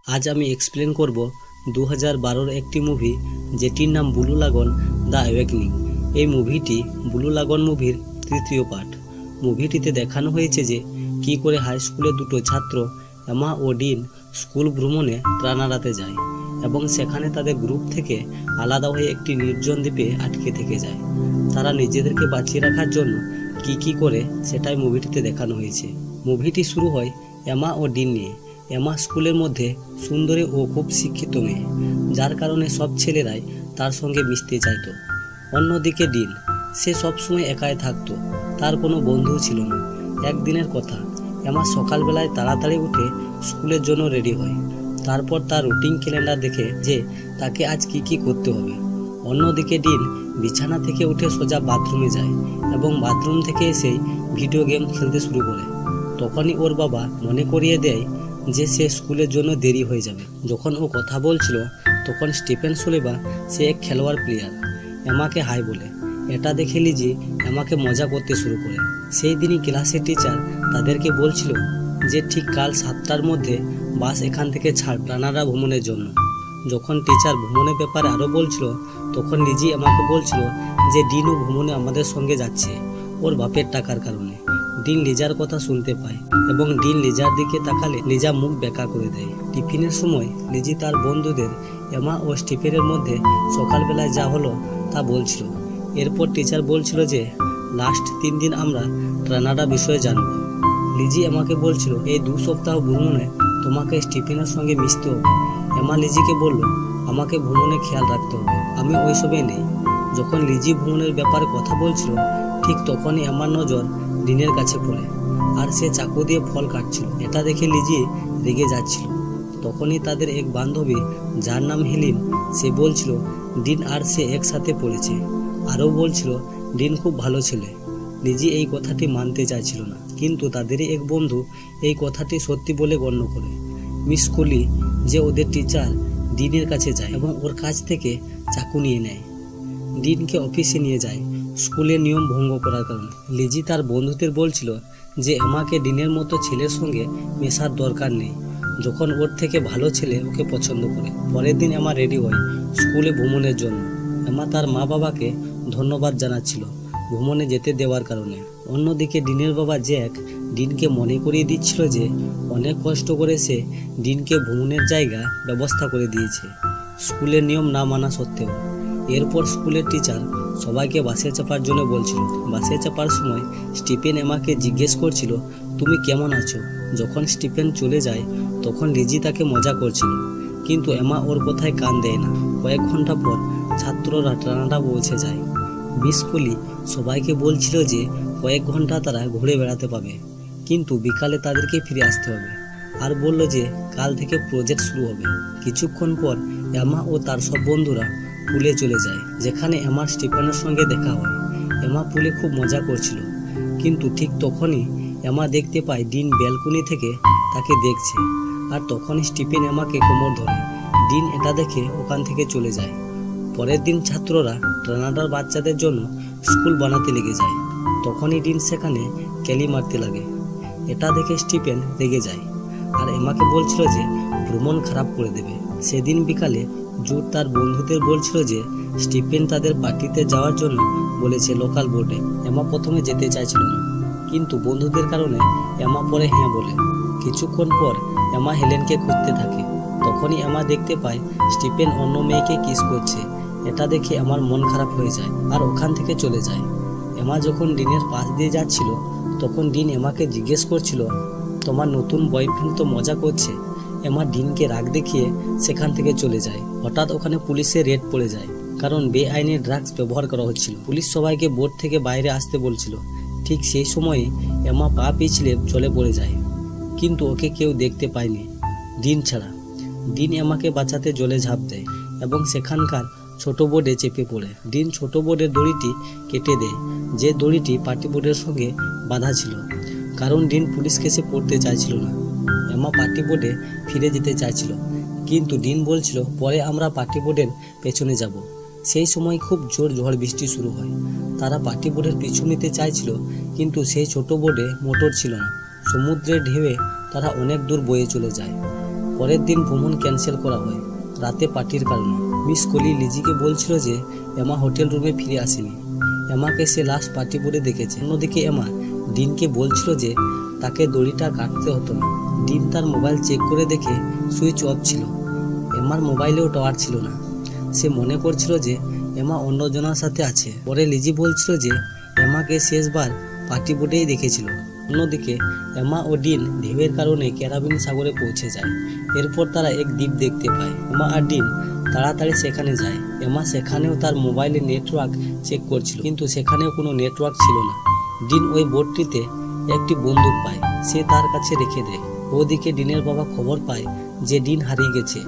আজ আমি এক্সপ্লেন করব 2012-র একটি মুভি যেটির নাম ব্লু লাগন দ্য অ্যাওয়েকনিং। এই মুভিটি ব্লু লাগন মুভির তৃতীয় পার্ট। মুভিটিতে দেখানো হয়েছে যে কী করে হাই স্কুলের দুটো ছাত্র এমা ও ডিন স্কুল ভ্রমণে কানাডাতে যায় এবং সেখানে তাদের গ্রুপ থেকে আলাদা হয়ে একটি নির্জন দ্বীপে আটকে থেকে যায়। তারা নিজেদেরকে বাঁচিয়ে রাখার জন্য কি করে সেটাই মুভিটিতে দেখানো হয়েছে। মুভিটি শুরু হয় এমা ও ডিন নিয়ে। এমা স্কুলের মধ্যে সুন্দরী ও খুব শিক্ষিত মেয়ে, যার কারণে সব ছেলেরাই তার সঙ্গে মিশতে চাইতো। অন্যদিকে ডিন, সে সবসময় একাই থাকতো, তার কোনো বন্ধু ছিল না। একদিনের কথা, এমা সকালবেলায় তাড়াতাড়ি উঠে স্কুলের জন্য রেডি হয়। তারপর তার রুটিন ক্যালেন্ডার দেখে যে তাকে আজ কি করতে হবে। অন্যদিকে ডিন বিছানা থেকে উঠে সোজা বাথরুমে যায় এবং বাথরুম থেকে এসেই ভিডিও গেম খেলতে শুরু করে। তখনই ওর বাবা মনে করিয়ে দেয় যে সে স্কুলের জন্য দেরি হয়ে যাবে। যখন ও কথা বলছিল তখন স্টিফেন সোলিভা, সে এক খেলোয়াড় প্লেয়ার, এমাকে হাই বলে। এটা দেখে লিজি এমাকে মজা করতে শুরু করে। সেই দিনই ক্লাসের টিচার তাদেরকে বলছিল যে ঠিক কাল 7টার মধ্যে বাস এখান থেকে ছাড় কানাডা ভ্রমণের জন্য। যখন টিচার ভ্রমণের ব্যাপারে আরও বলছিল তখন লিজি এমাকে বলছিল যে ডিনও ভ্রমণে আমাদের সঙ্গে যাচ্ছে ওর বাপের টাকার কারণে। ডিন লিজার কথা শুনতে পায় এবং ডিন লিজার দিকে তাকালে লিজা মুখ বেঁকা করে দেয়। টিফিনের সময় লিজি তার বন্ধুদের এমা ও স্টিফেনের মধ্যে সকালবেলায় যা হলো তা বলছিল। এরপর টিচার বলছিল যে লাস্ট 3 দিন আমরা কানাডা বিষয়ে জানব। লিজি এমাকে বলছিল এই 2 সপ্তাহ ভ্রমণে তোমাকে স্টিফেনের সঙ্গে মিশতে হবে। এমা লিজিকে বলল আমাকে ভ্রমণে খেয়াল রাখতে হবে, আমি ওইসবে নেই। যখন লিজি ভ্রমণের ব্যাপারে কথা বলছিল ঠিক তখনই এমার নজর ডিনের কাছে পড়ে, আর সে চাকু দিয়ে ফল কাটছিল। এটা দেখে লিজি রেগে যাচ্ছিল। তখনই তাদের এক বান্ধবী, যার নাম হেলিন, সে বলছিল ডিন আর সে একসাথে পড়েছে। আরও বলছিল ডিন খুব ভালো ছেলে। লিজি এই কথাটি মানতে চাইছিল না, কিন্তু তাদেরই এক বন্ধু এই কথাটি সত্যি বলে গণ্য করে। মিস কোলি, যে ওদের টিচার, ডিনের কাছে যায় এবং ওর কাছ থেকে চাকু নিয়ে নেয়। ডিনকে অফিসে নিয়ে যায় স্কুলের নিয়ম ভঙ্গ করার কারণে। লিজি তার বন্ধুদের বলছিল যে এমাকে ডিনের মতো ছেলের সঙ্গে মেশার দরকার নেই, যখন ওর থেকে ভালো ছেলে ওকে পছন্দ করে। পরের দিন এমা রেডি হয় স্কুলে ভ্রমণের জন্য। এমা তার মা বাবাকে ধন্যবাদ জানাচ্ছিল ভ্রমণে যেতে দেওয়ার কারণে। অন্যদিকে ডিনের বাবা জ্যাক ডিনকে মনে করিয়ে দিচ্ছিল যে অনেক কষ্ট করে সে ডিনকে ভ্রমণের জায়গা ব্যবস্থা করে দিয়েছে, স্কুলের নিয়ম না মানা সত্ত্বেও। এরপর স্কুলের টিচার সবাইকে বাসে চাপার জন্য বলছিল। বাসে চাপার সময় স্টিফেন এমাকে জিজ্ঞেস করছিল তুমি কেমন আছো। যখন স্টিফেন চলে যায় তখন লিজি তাকে মজা করছিল, কিন্তু এমা ওর কথায় কান দেয় না। কয়েক ঘন্টা পর ছাত্ররা কানাডা পৌঁছে যায়। মিস কোলি সবাইকে বলছিল যে কয়েক ঘন্টা তারা ঘুরে বেড়াতে পাবে, কিন্তু বিকালে তাদেরকে ফিরে আসতে হবে, আর বলল যে কাল থেকে প্রজেক্ট শুরু হবে। কিছুক্ষণ পর এমা ও তার সব বন্ধুরা পুলে চলে যায়, যেখানে এমার স্টিফেনের সঙ্গে দেখা হয়। এমা পুলে খুব মজা করছিল, কিন্তু ঠিক তখনই এমা দেখতে পায় ডিন ব্যালকনি থেকে তাকে দেখছে, আর তখনই স্টিফেন এমাকে কোমর ধরে। ডিন এটা দেখে ওখান থেকে চলে যায়। পরের দিন ছাত্ররা কানাডার বাচ্চাদের জন্য স্কুল বানাতে লেগে যায়। তখনই ডিন সেখানে ক্যালি মারতে লাগে। এটা দেখে স্টিফেন রেগে যায় আর এমাকে বলছিল যে ভ্রমণ খারাপ করে দেবে। সেদিন বিকালে জুড তার বন্ধুদের বলছিল যে স্টিফেন তাদের পার্টিতে যাওয়ার জন্য বলেছে লোকাল বোর্ডে। এমা প্রথমে যেতে চাইছিল না, কিন্তু বন্ধুদের কারণে এমা পরে হ্যাঁ বলে। কিছুক্ষণ পর এমা হেলেনকে খুঁজতে থাকে। তখনই এমা দেখতে পায় স্টিফেন অন্য মেয়েকে কিস করছে। এটা দেখে আমার মন খারাপ হয়ে যায় আর ওখান থেকে চলে যায়। এমা যখন ডিনের পাশ দিয়ে যাচ্ছিল তখন ডিন এমাকে জিজ্ঞেস করছিল তোমার নতুন বয়ফ্রেন্ড তো মজা করছে। এমা ডিনকে রাগ দেখিয়ে সেখান থেকে চলে যায়। হঠাৎ ওখানে পুলিশের রেড পড়ে যায়, কারণ বেআইনি ড্রাগস ব্যবহার করা হচ্ছিল। পুলিশ সবাইকে বোট থেকে বাইরে আসতে বলছিল। ঠিক সেই সময়ে এমা পা পিছলে জলে পড়ে যায়, কিন্তু ওকে কেউ দেখতে পায়নি ডিন ছাড়া। ডিন এমাকে বাঁচাতে জলে ঝাঁপ দেয় এবং সেখানকার ছোট বোর্ডে চেপে পড়ে। ডিন ছোট বোর্ডের দড়িটি কেটে দেয়, যে দড়িটি পার্টি বোর্ডের সঙ্গে বাঁধা ছিল, কারণ ডিন পুলিশ কেসে পড়তে চাইছিল না। এমা পার্টি বোর্ডে ফিরে যেতে চাইছিল, কিন্তু ডিন বলছিল পরে আমরা পার্টি বোর্ডের পেছনে যাব। সেই সময় খুব জোর ঝড় বৃষ্টি শুরু হয়। তারা পার্টি বোর্ডের পিছু নিতে চাইছিল, কিন্তু সেই ছোট বোর্ডে মোটর ছিল না। সমুদ্রের ঢেউয়ে তারা অনেক দূর বয়ে চলে যায়। পরের দিন ভ্রমণ ক্যান্সেল করা হয় রাতে পার্টির কারণে। মিস কলি লিজিকে বলছিল যে এমা হোটেল রুমে ফিরে আসেনি। এমাকে সে লাস্ট পার্টি বোর্ডে দেখেছে। অন্যদিকে এমা ডিনকে বলছিল যে তাকে দড়িটা কাটতে হতো না। ডিন তার মোবাইল চেক করে দেখে সুইচ অফ ছিল। এমার মোবাইলেও টাওয়ার ছিল না। সে মনে করছিল যে এমা অন্যজনের সাথে আছে। পরে লিজি বলছিল যে এমাকে শেষবার পার্টি বোর্ডেই দেখেছিল। অন্যদিকে এমা ও ডিন ঢেউয়ের কারণে ক্যারিবিয়ান সাগরে পৌঁছে যায়। এরপর তারা এক দ্বীপ দেখতে পায়। এমা আর ডিন তাড়াতাড়ি সেখানে যায়। এমা সেখানেও তার মোবাইলে নেটওয়ার্ক চেক করছিল, কিন্তু সেখানেও কোনো নেটওয়ার্ক ছিল না। ডিন ওই বোটটিতে একটি বন্দুক পায়, সে তার কাছে রেখে দেয়। ওদিকে ডিনের বাবা খবর পায় যে ডিন হারিয়ে গেছে।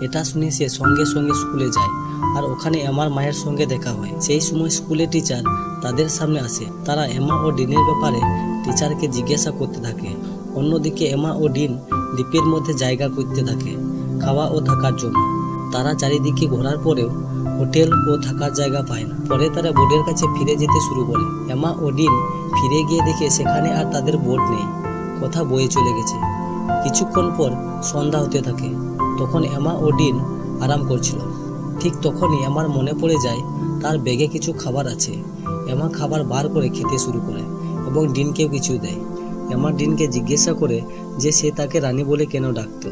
এটা শুনে সে সঙ্গে সঙ্গে স্কুলে যায়, আর ওখানে এমার মায়ের সঙ্গে দেখা হয়। সেই সময় স্কুলের টিচার তাদের সামনে আসে। তারা এমা ও ডিনের ব্যাপারে টিচারকে জিজ্ঞাসা করতে থাকে। অন্যদিকে এমা ও ডিন দ্বীপের মধ্যে জায়গা করতে থাকে খাওয়া ও থাকার জন্য। তারা চারিদিকে ঘোরার পরেও হোটেল ও থাকার জায়গা পায় না। পরে তারা বোটের কাছে ফিরে যেতে শুরু করে। এমা ও ডিন ফিরে গিয়ে দেখে সেখানে আর তাদের বোট নেই, কথা বয়ে চলে গেছে। কিছুক্ষণ পর সন্ধ্যা হতে থাকে। তখন এমা ও ডিন আরাম করছিল। ঠিক তখনই এমার মনে পড়ে যায় তার ব্যাগে কিছু খাবার আছে। এমা খাবার বার করে খেতে শুরু করে এবং ডিনকেও কিছু দেয়। এমা ডিনকে জিজ্ঞাসা করে যে সে তাকে রানী বলে কেন ডাকতো।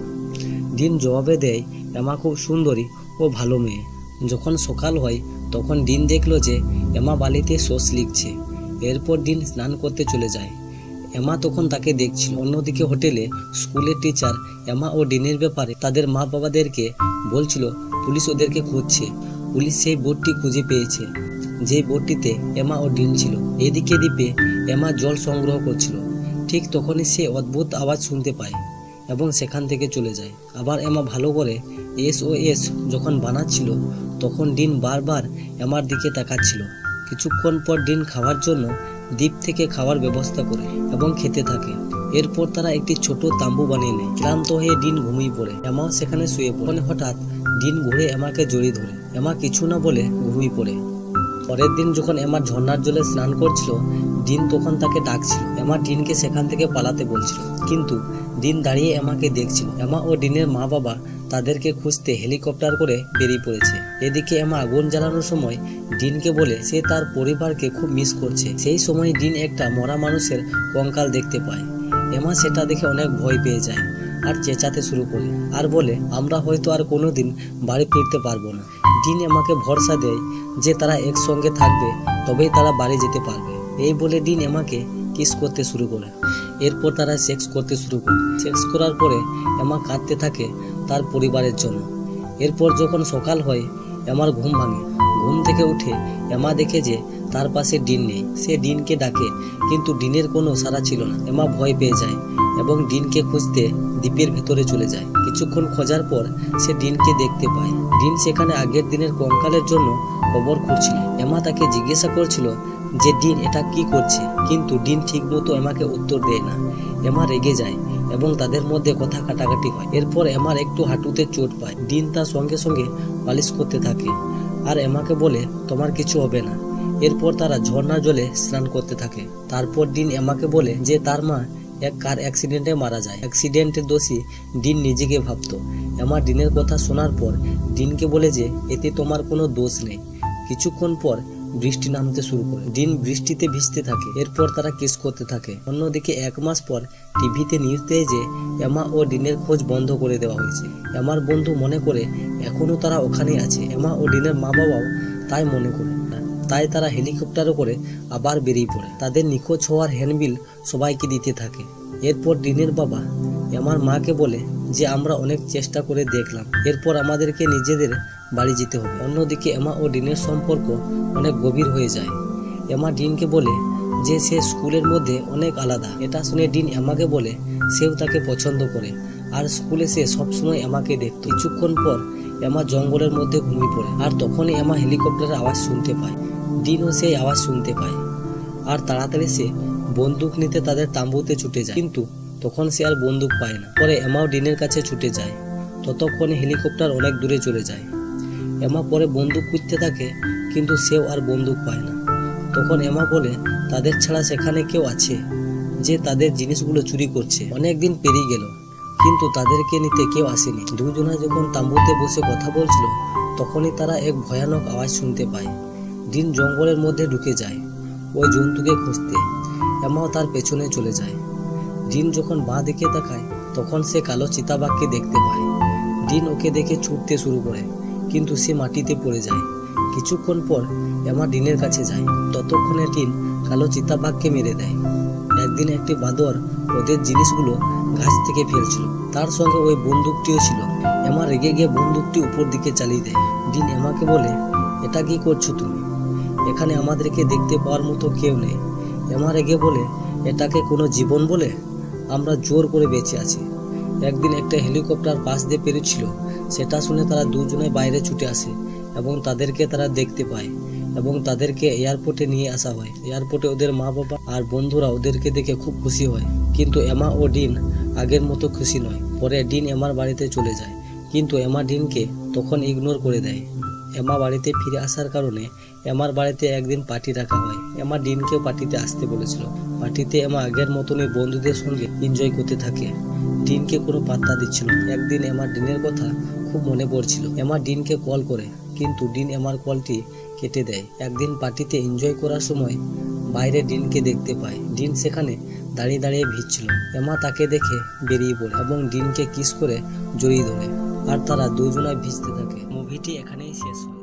ডিন জবাবে দেয় এমা খুব সুন্দরী ও ভালো মেয়ে। যখন সকাল হয় তখন ডিন দেখলো যে এমা বালিতে সস লিখছে। এরপর ডিন স্নান করতে চলে যায়। এমা তখন তাকে দেখছিল। অন্যদিকে হোটেলে স্কুলের টিচার এমা ও ডিনের ব্যাপারে তাদের মা বাবাদেরকে বলছিল পুলিশ ওদেরকে খুঁজছে। পুলিশ সেই বোটটি খুঁজে পেয়েছে, যে বোটটিতে এমা ও ডিন ছিল। এদিকে দ্বীপে এমা জল সংগ্রহ করছিল। ঠিক তখনই সে অদ্ভুত আওয়াজ শুনতে পায় এবং সেখান থেকে চলে যায়। আবার এমা ভালো করে SOS যখন বানাচ্ছিল তখন ডিন বারবার এমার দিকে তাকাচ্ছিল। কিছুক্ষণ পর ডিন খাওয়ার জন্য দ্বীপ থেকে খাওয়ার ব্যবস্থা করে এবং খেতে থাকে। এরপর তারা একটি ছোট তাঁবু বানিয়ে নেয়। ক্লান্ত হয়ে ডিন ঘুমিয়ে পড়ে। এমাও সেখানে শুয়ে পড়ে। হঠাৎ ডিন ঘুরে এমাকে জড়িয়ে ধরে। এমা কিছু না বলে ঘুমিয়ে পড়ে। পরের দিন যখন এমা ঝর্ণার জলে স্নান করছিল, ডিন তখন তাকে ডাকছিল। এমা ডিনকে সেখান থেকে পালাতে বলছিল, কিন্তু ডিন দাঁড়িয়ে এমাকে দেখছিল। এমা ও ডিনের মা বাবা তাদেরকে খুঁজতে হেলিকপ্টার করে বেরিয়ে পড়েছে। এদিকে এমা আগুন জ্বালানোর সময় ডিনকে বলে সে তার পরিবারকে খুব মিস করছে। সেই সময় ডিন একটা মরা মানুষের কঙ্কাল দেখতে পায়। এমা সেটা দেখে অনেক ভয় পেয়ে যায় আর চেঁচাতে শুরু করে আর বলে আমরা হয়তো আর কোনোদিন বাড়ি ফিরতে পারবো না। ডিন এমাকে ভরসা দেয় যে তারা একসঙ্গে থাকবে, তবেই তারা বাড়ি যেতে পারবে। এই বলে ডিন এমাকে কিস করতে শুরু করে। এরপর তারা সেক্স করতে শুরু করে। সেক্স করার পরে এমা কাঁদতে থাকে তার পরিবারের জন্য। এরপর যখন সকাল হয় এমার ঘুম ভাঙে। ঘুম থেকে উঠে এমা দেখে যে তার পাশে ডিন নেই। সে ডিনকে ডাকে, কিন্তু ডিনের কোনো সাড়া ছিল না। এমা ভয় পেয়ে যায় এবং ডিনকে খুঁজতে দ্বীপের ভেতরে চলে যায়। কিছুক্ষণ খোঁজার পর সে ডিনকে দেখতে পায়। ডিন সেখানে আগের দিনের কঙ্কালের জন্য খবর খুঁজছিল। এমা তাকে জিজ্ঞাসা করছিল যে ডিন এটা কি করছে, কিন্তু ডিন ঠিক মতো এমাকে উত্তর দেয় না। এমা রেগে যায় এবং তাদের মধ্যে কথা কাটাকাটি হয়। এরপর এমার একটু হাঁটুতে চোট পায়। ডিন তার সঙ্গে সঙ্গে পালিশ করতে থাকে আর এমাকে বলে তোমার কিছু হবে না। এরপর তারা ঝর্ণার জলে স্নান করতে থাকে। তারপর ডিন এমাকে বলে যে তার মা এক কার অ্যাক্সিডেন্টে মারা যায়। অ্যাক্সিডেন্টের দোষী ডিন নিজেকে ভাবতো। এমা ডিনের কথা শোনার পর ডিনকে বলে যে এতে তোমার কোনো দোষ নেই। কিছুক্ষণ পর বৃষ্টি নামতে শুরু করে। ডিন বৃষ্টিতে ভিজতে থাকে। এরপর তারা কিস করতে থাকে। অন্যদিকে 1 মাস পর টিভিতে নিউজ দেয় যে এমা ও ডিনের খোঁজ বন্ধ করে দেওয়া হয়েছে। এমার বন্ধু মনে করে এখনো তারা ওখানেই আছে। এমা ও ডিনের মা বাবাও তাই মনে করে। তাই তারা হেলিকপ্টারে করে আবার বেরিয়ে পড়ে। তাদের নিখোঁজ হওয়ার হ্যান্ডবিল সবাইকে দিতে থাকে। এরপর ডিনের বাবা এমার মাকে বলে যে আমরা অনেক চেষ্টা করে দেখলাম, এরপর আমাদেরকে নিজেদের বাড়ি যেতে হবে। অন্যদিকে এমা ও ডিনের সম্পর্ক অনেক গভীর হয়ে যায়। এমা ডিনকে বলে যে সে স্কুলের মধ্যে অনেক আলাদা। এটা শুনে ডিন এমাকে বলে সেও তাকে পছন্দ করে আর স্কুলে সে সবসময় এমাকে দেখত। কিছুক্ষণ পর এমা জঙ্গলের মধ্যে ঘুমিয়ে পড়ে আর তখনই এমা হেলিকপ্টারের আওয়াজ শুনতে পায়। ডিনও সেই আওয়াজ শুনতে পায় আর তাড়াতাড়ি সে বন্দুক নিতে তাদের তাঁবুতে ছুটে যায়, কিন্তু তখন সে আর বন্দুক পায় না। পরে এমাও ডিনের কাছে ছুটে যায়। ততক্ষণে হেলিকপ্টার অনেক দূরে চলে যায়। এমা পরে বন্দুক খুঁজতে থাকে, কিন্তু সেও আর বন্দুক পায় না। তখন এমা বলে তাদের ছাড়া সেখানে কেউ আছে যে তাদের জিনিসগুলো চুরি করছে। অনেক দিন পেরিয়ে গেল, কিন্তু তাদেরকে নিতে কেউ আসেনি। দুজনে যখন তাঁবুতে বসে কথা বলছিল তখনই তারা এক ভয়ানক আওয়াজ শুনতে পায়। ডিন জঙ্গলের মধ্যে ঢুকে যায় ওই জন্তুকে খুঁজতে। এমাও তার পেছনে চলে যায়। ডিন যখন বাঁ দিকে তাকায় তখন সে কালো চিতাবাঘকে দেখতে পায়। ডিন ওকে দেখে ছুটতে শুরু করে, কিন্তু সে মাটিতে পড়ে যায়। কিছুক্ষণ পর এমা ডিনের কাছে যায়। ততক্ষণে ডিন কালো চিতাবাঘকে মেরে দেয়। একদিন একটি বাঁদর ওদের জিনিসগুলো গাছ থেকে ফেলছিল, তার সঙ্গে ওই বন্দুকটিও ছিল। এমা রেগে গিয়ে বন্দুকটি উপর দিকে চালিয়ে দেয়। ডিন এমাকে বলে, এটা কি করছো তুমি? এখানে আমাদেরকে দেখতে পাওয়ার মতো কেউ নেই। এমা রেগে বলে, এটাকে কোনো জীবন বলে? আমরা জোর করে বেঁচে আছি। একদিন একটা হেলিকপ্টার পাশ দিয়ে পেরোচ্ছিল, সেটা শুনে তারা দুজনে বাইরে ছুটে আসে এবং তাদেরকে তারা দেখতে পায় এবং তাদেরকে এয়ারপোর্টে নিয়ে আসা হয়। এয়ারপোর্টে ওদের মা বাবা আর বন্ধুরা ওদেরকে দেখে খুব খুশি হয়, কিন্তু এমা ও ডিন আগের মতো খুশি নয়। পরে ডিন এমার বাড়িতে চলে যায়, কিন্তু এমা ডিনকে তখন ইগনোর করে দেয়। এমা বাড়িতে ফিরে আসার কারণে এমার বাড়িতে একদিন পার্টি রাখা হয়। এমা ডিনকেও পার্টিতে আসতে বলেছিল। পার্টিতে এমা আগের মতনই বন্ধুদের সঙ্গে এনজয় করতে থাকে। ডিনকে কোনো পাত্তা দিচ্ছিল না। একদিন এমার ডিনের কথা খুব মনে পড়ছিল। এমা ডিনকে কল করে, কিন্তু ডিন এমার কলটি কেটে দেয়। একদিন পার্টিতে এনজয় করার সময় বাইরে ডিনকে দেখতে পায়। ডিন সেখানে দাঁড়িয়ে দাঁড়িয়ে ভিজছিল। এমা তাকে দেখে বেরিয়ে পড়ে এবং ডিনকে কিস করে জড়িয়ে ধরে, আর তারা দুজনায় ভিজতে থাকে। মুভিটি এখানেই শেষ হয়।